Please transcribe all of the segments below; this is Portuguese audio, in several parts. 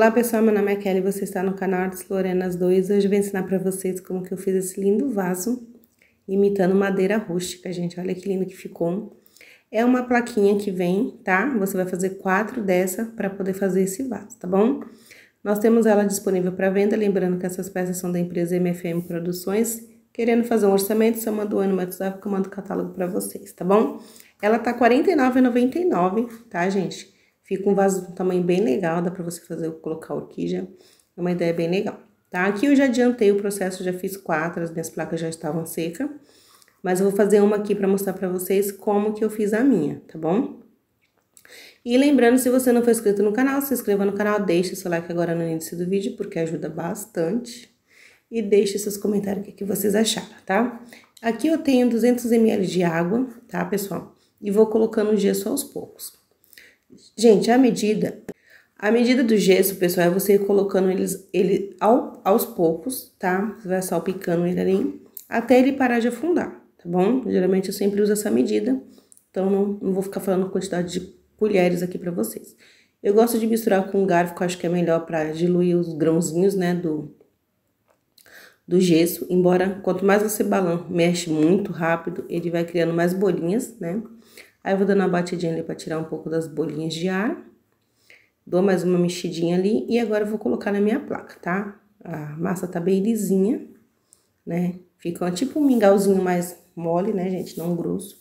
Olá pessoal, meu nome é Kelly, você está no canal Artes Lorenas 2. Hoje eu vou ensinar pra vocês como que eu fiz esse lindo vaso, imitando madeira rústica, gente. Olha que lindo que ficou. É uma plaquinha que vem, tá? Você vai fazer 4 dessa pra poder fazer esse vaso, tá bom? Nós temos ela disponível para venda, lembrando que essas peças são da empresa MFM Produções. Querendo fazer um orçamento, só manda no meu WhatsApp que eu mando o catálogo pra vocês, tá bom? Ela tá R$ 49,99, tá, gente? Fica um vaso de um tamanho bem legal, dá pra você fazer, colocar orquídea, é uma ideia bem legal, tá? Aqui eu já adiantei o processo, já fiz 4, as minhas placas já estavam secas, mas eu vou fazer uma aqui pra mostrar pra vocês como que eu fiz a minha, tá bom? E lembrando, se você não for inscrito no canal, se inscreva no canal, deixe seu like agora no início do vídeo, porque ajuda bastante. E deixe seus comentários o que vocês acharam, tá? Aqui eu tenho 200 ml de água, tá, pessoal? E vou colocando o gesso aos poucos. Gente, a medida do gesso, pessoal, é você colocando ele aos poucos, tá? Você vai salpicando ele ali, até ele parar de afundar, tá bom? Geralmente eu sempre uso essa medida, então não vou ficar falando quantidade de colheres aqui pra vocês. Eu gosto de misturar com garfo, que eu acho que é melhor pra diluir os grãozinhos, né, do gesso, embora quanto mais você mexe muito rápido, ele vai criando mais bolinhas, né? Aí eu vou dando uma batidinha ali pra tirar um pouco das bolinhas de ar. Dou mais uma mexidinha ali e agora eu vou colocar na minha placa, tá? A massa tá bem lisinha, né? Fica tipo um mingauzinho mais mole, né, gente? Não grosso.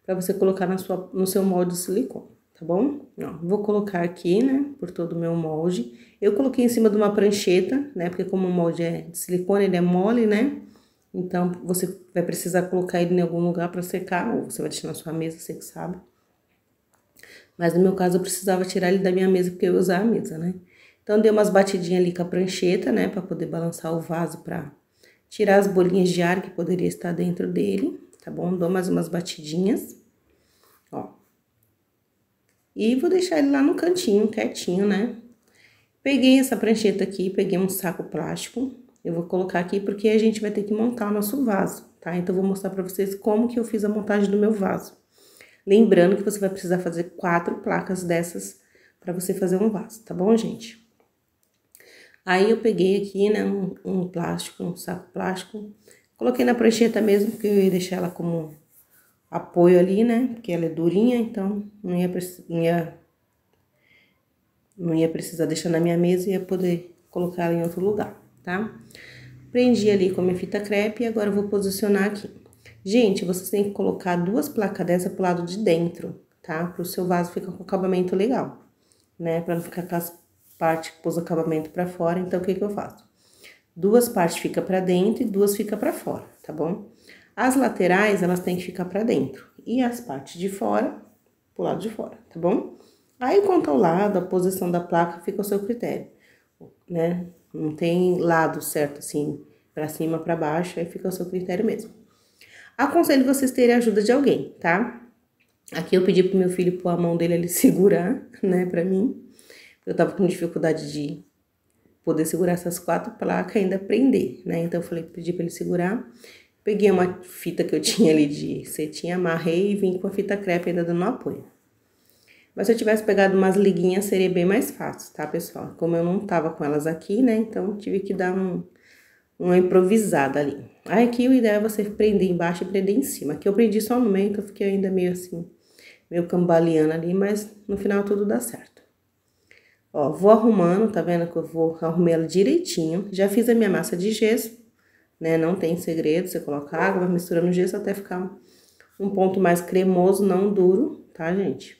Pra você colocar no seu molde de silicone, tá bom? Ó, vou colocar aqui, né, por todo o meu molde. Eu coloquei em cima de uma prancheta, né, porque como o molde é de silicone, ele é mole, né? Então, você vai precisar colocar ele em algum lugar pra secar, ou você vai deixar na sua mesa, você que sabe. Mas no meu caso, eu precisava tirar ele da minha mesa, porque eu ia usar a mesa, né? Então, dei umas batidinhas ali com a prancheta, né, pra poder balançar o vaso pra tirar as bolinhas de ar que poderia estar dentro dele, tá bom? Dou mais umas batidinhas, ó. E vou deixar ele lá no cantinho, quietinho, né? Peguei essa prancheta aqui, peguei um saco plástico. Eu vou colocar aqui porque a gente vai ter que montar o nosso vaso, tá? Então, eu vou mostrar pra vocês como que eu fiz a montagem do meu vaso. Lembrando que você vai precisar fazer 4 placas dessas pra você fazer um vaso, tá bom, gente? Aí, eu peguei aqui, né, um plástico, um saco plástico. Coloquei na prancheta mesmo, porque eu ia deixar ela como apoio ali, né? Porque ela é durinha, então não ia precisar deixar na minha mesa e ia poder colocar ela em outro lugar, tá? Prendi ali com a minha fita crepe e agora eu vou posicionar aqui. Gente, vocês têm que colocar 2 placas dessa pro lado de dentro, tá? Pro seu vaso ficar com acabamento legal, né? Pra não ficar com as partes que pôs o acabamento pra fora, então o que que eu faço? 2 partes fica pra dentro e 2 fica pra fora, tá bom? As laterais, elas têm que ficar pra dentro e as partes de fora, pro lado de fora, tá bom? Aí, quanto ao lado, a posição da placa fica ao seu critério, né? Não tem lado certo, assim, pra cima, pra baixo, aí fica ao seu critério mesmo. Aconselho vocês terem a ajuda de alguém, tá? Aqui eu pedi pro meu filho pôr a mão dele ali segurar, né, pra mim. Eu tava com dificuldade de poder segurar essas 4 placas e ainda prender, né? Então, eu pedi pra ele segurar. Peguei uma fita que eu tinha ali de cetim, amarrei e vim com a fita crepe ainda dando apoio. Mas se eu tivesse pegado umas liguinhas, seria bem mais fácil, tá, pessoal? Como eu não tava com elas aqui, né, então tive que dar uma improvisada ali. Aí aqui o ideal é você prender embaixo e prender em cima. Aqui eu prendi só no meio, então eu fiquei ainda meio assim, meio cambaleando ali, mas no final tudo dá certo. Ó, vou arrumando, tá vendo que eu arrumei ela direitinho. Já fiz a minha massa de gesso, né, não tem segredo, você coloca água, vai misturando o gesso até ficar um ponto mais cremoso, não duro, tá, gente?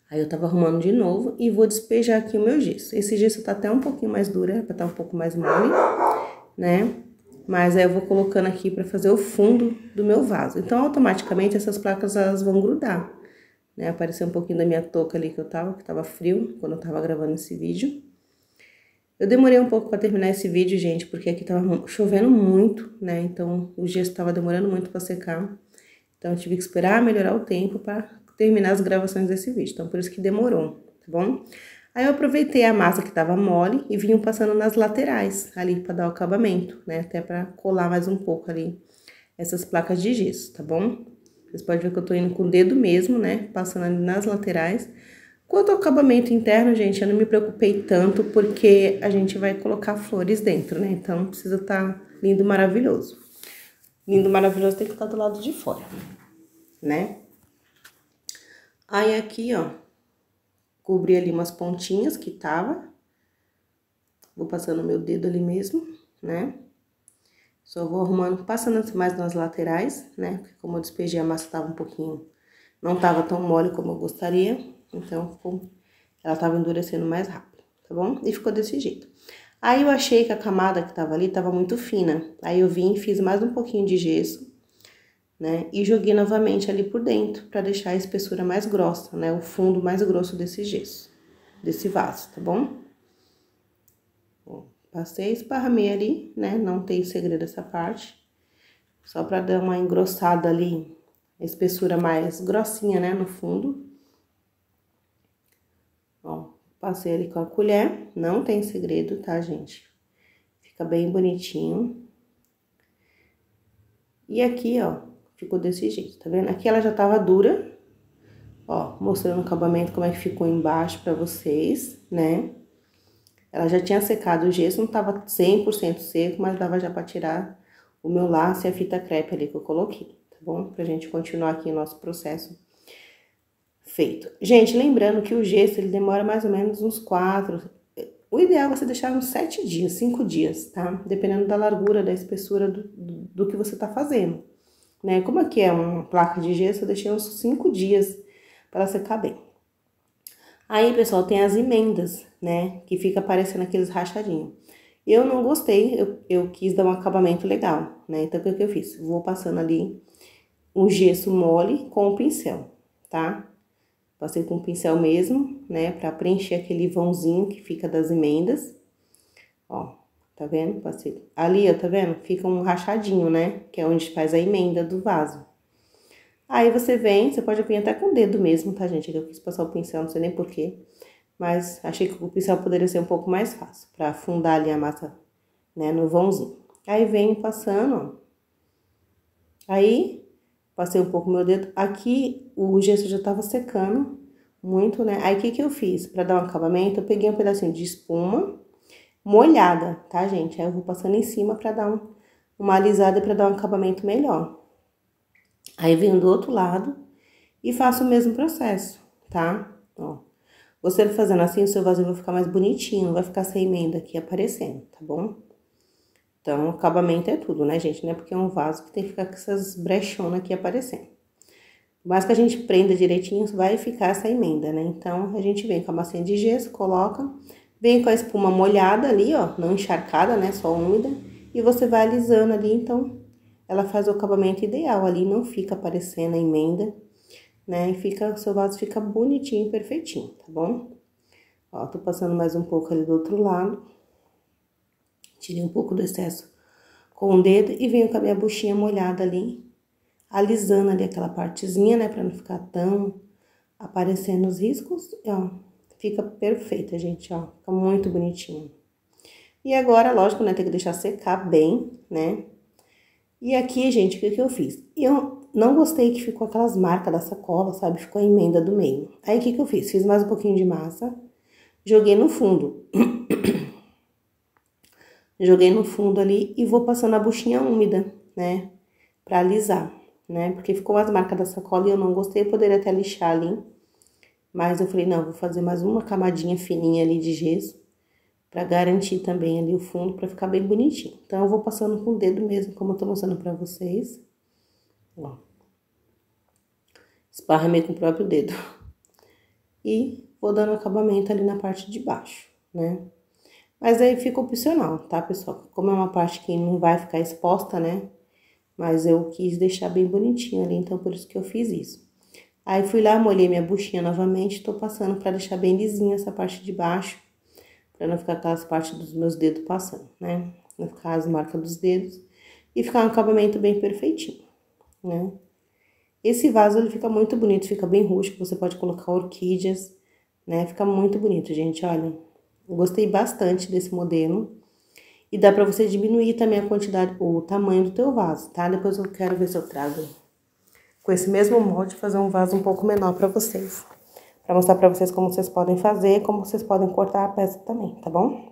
Aí, eu tava arrumando de novo e vou despejar aqui o meu gesso. Esse gesso tá até um pouquinho mais duro, pra tá um pouco mais mole, né? Mas aí, eu vou colocando aqui pra fazer o fundo do meu vaso. Então, automaticamente, essas placas, elas vão grudar, né? Apareceu um pouquinho da minha touca ali que tava frio, quando eu tava gravando esse vídeo. Eu demorei um pouco pra terminar esse vídeo, gente, porque aqui tava chovendo muito, né? Então, o gesso tava demorando muito pra secar. Então, eu tive que esperar melhorar o tempo pra terminar as gravações desse vídeo, então por isso que demorou, tá bom? Aí eu aproveitei a massa que tava mole e vim passando nas laterais, ali pra dar o acabamento, né? Até pra colar mais um pouco ali essas placas de gesso, tá bom? Vocês podem ver que eu tô indo com o dedo mesmo, né? Passando ali nas laterais. Quanto ao acabamento interno, gente, eu não me preocupei tanto, porque a gente vai colocar flores dentro, né? Então, precisa estar lindo, maravilhoso. Lindo, maravilhoso tem que estar do lado de fora, né? Aí, aqui, ó, cobri ali umas pontinhas que tava. Vou passando meu dedo ali mesmo, né? Só vou arrumando, passando mais nas laterais, né? Porque como eu despejei, a massa tava um pouquinho... Não tava tão mole como eu gostaria, então ela tava endurecendo mais rápido, tá bom? E ficou desse jeito. Aí eu achei que a camada que tava ali tava muito fina. Aí eu vim e fiz mais um pouquinho de gesso, né? E joguei novamente ali por dentro, pra deixar a espessura mais grossa, né? O fundo mais grosso desse gesso, desse vaso, tá bom? Ó, passei, esparramei ali, né? Não tem segredo essa parte. Só pra dar uma engrossada ali, a espessura mais grossinha, né? No fundo. Ó, passei ali com a colher, não tem segredo, tá, gente? Fica bem bonitinho. E aqui, ó, ficou desse jeito, tá vendo? Aqui ela já tava dura, ó, mostrando o acabamento, como é que ficou embaixo pra vocês, né? Ela já tinha secado o gesso, não tava 100% seco, mas dava já pra tirar o meu laço e a fita crepe ali que eu coloquei, tá bom? Pra gente continuar aqui o nosso processo feito. Gente, lembrando que o gesso, ele demora mais ou menos uns 4... O ideal é você deixar uns 7 dias, 5 dias, tá? Dependendo da largura, da espessura do que você tá fazendo, né? Como aqui é uma placa de gesso, eu deixei uns 5 dias para secar bem. Aí, pessoal, tem as emendas, né? Que fica aparecendo aqueles rachadinhos. Eu não gostei, eu quis dar um acabamento legal, né? Então, o que eu fiz? Vou passando ali um gesso mole com o pincel, tá? Passei com o pincel mesmo, né, pra preencher aquele vãozinho que fica das emendas. Ó, tá vendo? Passei. Ali, ó, tá vendo? Fica um rachadinho, né, que é onde faz a emenda do vaso. Aí você vem, você pode vir até com o dedo mesmo, tá, gente? Eu quis passar o pincel, não sei nem porquê. Mas achei que o pincel poderia ser um pouco mais fácil, pra afundar ali a massa, né, no vãozinho. Aí vem passando, ó. Aí... Passei um pouco meu dedo. Aqui, o gesso já tava secando muito, né? Aí, o que que eu fiz? Pra dar um acabamento, eu peguei um pedacinho de espuma molhada, tá, gente? Aí, eu vou passando em cima pra dar uma alisada, pra dar um acabamento melhor. Aí, venho do outro lado e faço o mesmo processo, tá? Ó, você fazendo assim, o seu vasinho vai ficar mais bonitinho, não vai ficar sem emenda aqui aparecendo, tá bom? Então, o acabamento é tudo, né, gente? Não é porque é um vaso que tem que ficar com essas brechonas aqui aparecendo. Mas que a gente prenda direitinho, vai ficar essa emenda, né? Então, a gente vem com a massinha de gesso, coloca, vem com a espuma molhada ali, ó, não encharcada, né? Só úmida. E você vai alisando ali, então, ela faz o acabamento ideal ali, não fica aparecendo a emenda, né? E fica, o seu vaso fica bonitinho, perfeitinho, tá bom? Ó, tô passando mais um pouco ali do outro lado. Tirei um pouco do excesso com o dedo e venho com a minha buchinha molhada ali, alisando ali aquela partezinha, né, pra não ficar tão aparecendo os riscos, ó, fica perfeita, gente, ó, fica muito bonitinho. E agora, lógico, né, tem que deixar secar bem, né, e aqui, gente, o que que eu fiz? Eu não gostei que ficou aquelas marcas da sacola, sabe, ficou a emenda do meio. Aí, o que que eu fiz? Fiz mais um pouquinho de massa, joguei no fundo. Joguei no fundo ali e vou passando a buchinha úmida, né, pra alisar, né, porque ficou as marcas da sacola e eu não gostei, eu poderia até lixar ali, mas eu falei, não, vou fazer mais uma camadinha fininha ali de gesso, pra garantir também ali o fundo, pra ficar bem bonitinho. Então, eu vou passando com o dedo mesmo, como eu tô mostrando pra vocês, ó, esparramei com o próprio dedo, e vou dando acabamento ali na parte de baixo, né. Mas aí fica opcional, tá, pessoal? Como é uma parte que não vai ficar exposta, né? Mas eu quis deixar bem bonitinho ali, então por isso que eu fiz isso. Aí fui lá, molhei minha buchinha novamente, tô passando pra deixar bem lisinha essa parte de baixo, pra não ficar aquelas partes dos meus dedos passando, né? Não ficar as marcas dos dedos e ficar um acabamento bem perfeitinho, né? Esse vaso, ele fica muito bonito, fica bem rústico, você pode colocar orquídeas, né? Fica muito bonito, gente, olha. Eu gostei bastante desse modelo. E dá pra você diminuir também a quantidade, o tamanho do teu vaso, tá? Depois eu quero ver se eu trago com esse mesmo molde, fazer um vaso um pouco menor pra vocês. Pra mostrar pra vocês como vocês podem fazer, como vocês podem cortar a peça também, tá bom?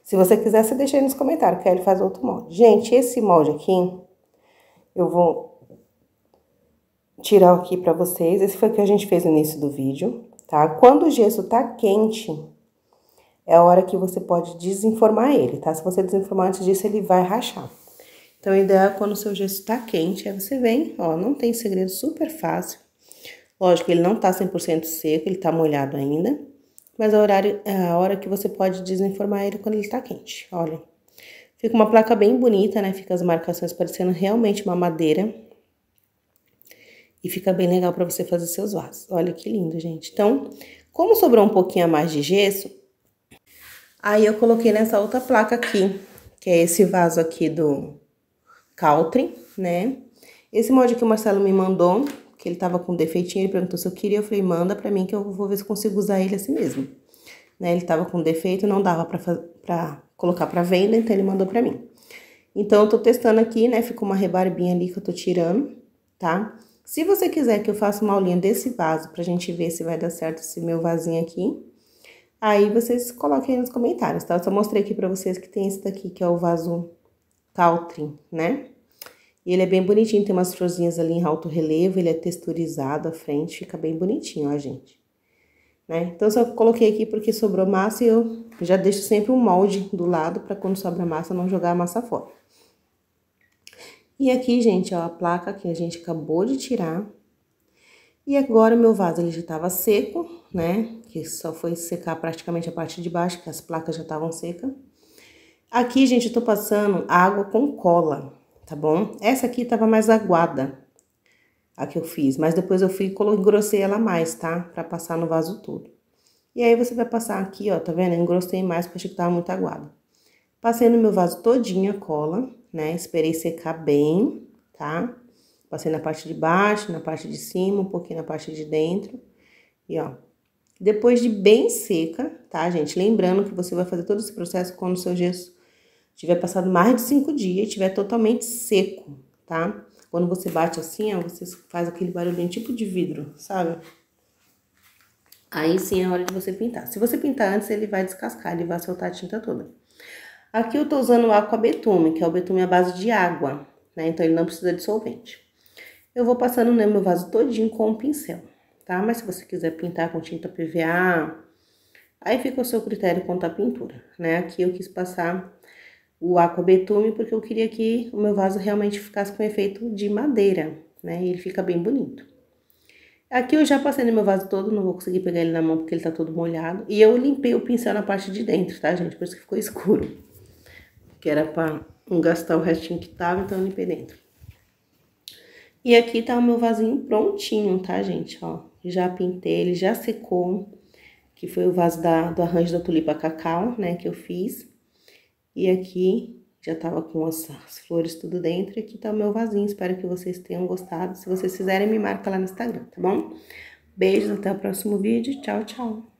Se você quiser, você deixa aí nos comentários, que aí ele faz outro molde. Gente, esse molde aqui, eu vou tirar aqui pra vocês. Esse foi o que a gente fez no início do vídeo, tá? Quando o gesso tá quente, é a hora que você pode desenformar ele, tá? Se você desenformar antes disso, ele vai rachar. Então, o ideal é quando o seu gesso tá quente, aí você vem, ó, não tem segredo, super fácil. Lógico, ele não tá 100% seco, ele tá molhado ainda. Mas é a hora que você pode desenformar ele quando ele tá quente, olha. Fica uma placa bem bonita, né? Fica as marcações parecendo realmente uma madeira. E fica bem legal pra você fazer seus vasos. Olha que lindo, gente. Então, como sobrou um pouquinho a mais de gesso, aí eu coloquei nessa outra placa aqui, que é esse vaso aqui do Caltrim, né? Esse molde que o Marcelo me mandou, que ele tava com defeitinho, ele perguntou se eu queria, eu falei, manda pra mim que eu vou ver se consigo usar ele assim mesmo. Né? Ele tava com defeito, não dava pra colocar pra venda, então ele mandou pra mim. Então, eu tô testando aqui, né? Ficou uma rebarbinha ali que eu tô tirando, tá? Se você quiser que eu faça uma aulinha desse vaso pra gente ver se vai dar certo esse meu vasinho aqui, aí vocês coloquem aí nos comentários, tá? Eu só mostrei aqui pra vocês que tem esse daqui, que é o vaso Caltrim, né? E ele é bem bonitinho, tem umas florzinhas ali em alto relevo, ele é texturizado à frente, fica bem bonitinho, ó, gente. Né? Então, só coloquei aqui porque sobrou massa e eu já deixo sempre um molde do lado pra quando sobra massa, não jogar a massa fora. E aqui, gente, ó, a placa que a gente acabou de tirar. E agora o meu vaso, ele já tava seco, né? Que só foi secar praticamente a parte de baixo, que as placas já estavam secas. Aqui, gente, eu tô passando água com cola, tá bom? Essa aqui tava mais aguada, a que eu fiz, mas depois eu fui e engrossei ela mais, tá? Pra passar no vaso todo. E aí, você vai passar aqui, ó, tá vendo? Eu engrossei mais porque achei que tava muito aguada. Passei no meu vaso todinho a cola, né? Esperei secar bem, tá? Passei na parte de baixo, na parte de cima, um pouquinho na parte de dentro. E, ó, depois de bem seca, tá, gente? Lembrando que você vai fazer todo esse processo quando o seu gesso tiver passado mais de 5 dias e tiver totalmente seco, tá? Quando você bate assim, ó, você faz aquele barulhinho tipo de vidro, sabe? Aí sim é a hora de você pintar. Se você pintar antes, ele vai descascar, ele vai soltar a tinta toda. Aqui eu tô usando o aquabetume, que é o betume à base de água, né? Então ele não precisa de solvente. Eu vou passando no meu vaso todinho com um pincel, tá? Mas se você quiser pintar com tinta PVA, aí fica o seu critério quanto à pintura, né? Aqui eu quis passar o aquabetume porque eu queria que o meu vaso realmente ficasse com efeito de madeira, né? E ele fica bem bonito. Aqui eu já passei no meu vaso todo, não vou conseguir pegar ele na mão porque ele tá todo molhado. E eu limpei o pincel na parte de dentro, tá, gente? Por isso que ficou escuro. Que era pra não gastar o restinho que tava, então eu limpei dentro. E aqui tá o meu vasinho prontinho, tá, gente? Ó, já pintei, ele já secou, que foi o vaso do arranjo da tulipa cacau, né, que eu fiz. E aqui já tava com as flores tudo dentro, e aqui tá o meu vasinho, espero que vocês tenham gostado. Se vocês fizerem, me marca lá no Instagram, tá bom? Beijos, até o próximo vídeo, tchau, tchau!